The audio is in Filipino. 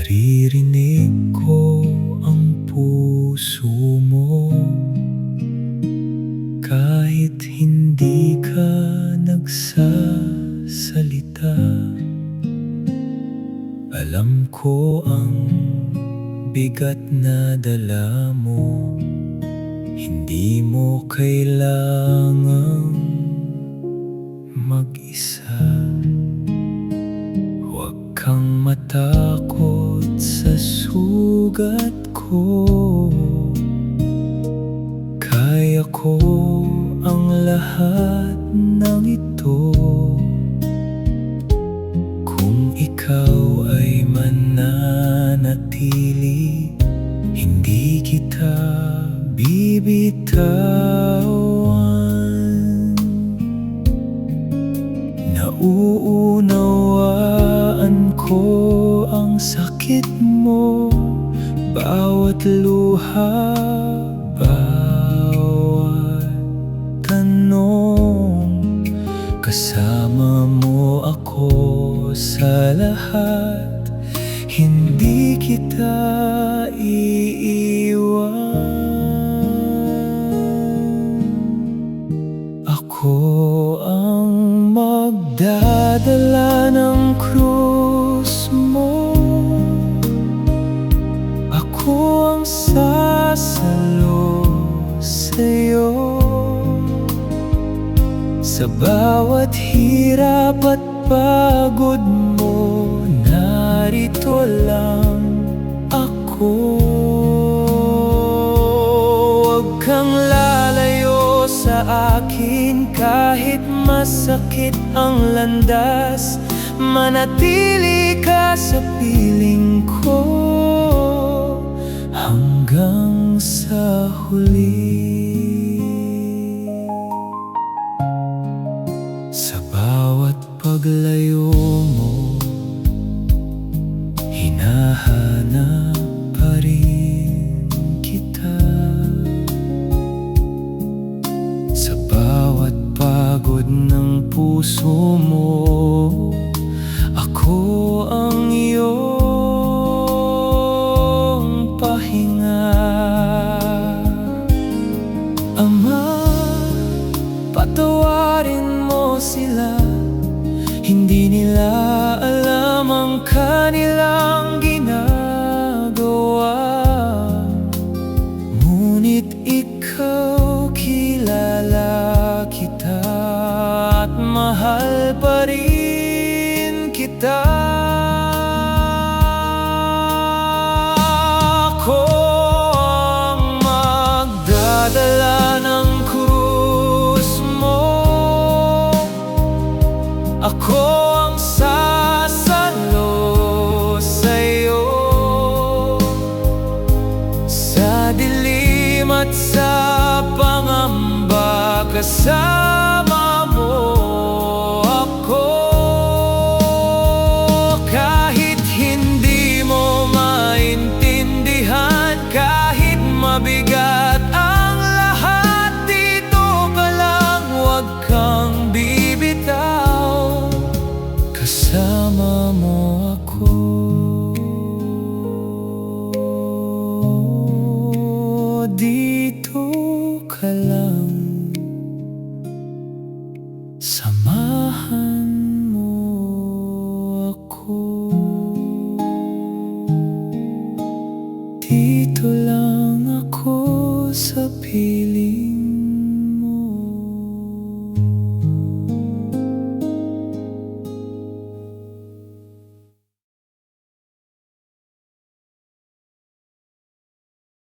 Naririnig ko ang puso mo kahit hindi ka nagsasalita. Alam ko ang bigat na dala mo, hindi mo kailangang mag-isa. Huwag kang matakot sa sugat ko, kaya ko ang lahat ng ito. Kung ikaw ay mananatili, hindi kita bibitawan. Nauunawaan ko ang sakit mo, bawat luha, bawat tanong. Kasama mo ako sa lahat, hindi kita iiwan. Ako ang magdadala ng krus mo, ako ang sasalo sa'yo. Sa bawat hirap at pagod mo, narito lang ako. Huwag kang lalayo sa akin kahit masakit ang landas. Manatili ka sa piling ko hanggang sa huli. Sa bawat paglayo mo, hinahanap pa rin kita. Sa bawat pagod ng puso mo, ako ang iyong pahinga. Ama, patawarin mo sila, hindi nila alam ang kanilang ginagawa. Ngunit ikaw, kilala kita at mahal pa rin kita. Ako ang magdadala ng krus mo, ako ang sasalo sa'yo. Sa dilim at sa pangamba, kasama mo ako. Kahit hindi mo maintindihan, kahit mabigat ang lahat, dito ka lang, huwag kang bibitaw. Kasama mo ako. Dito ka lang, samahan mo ako. Dito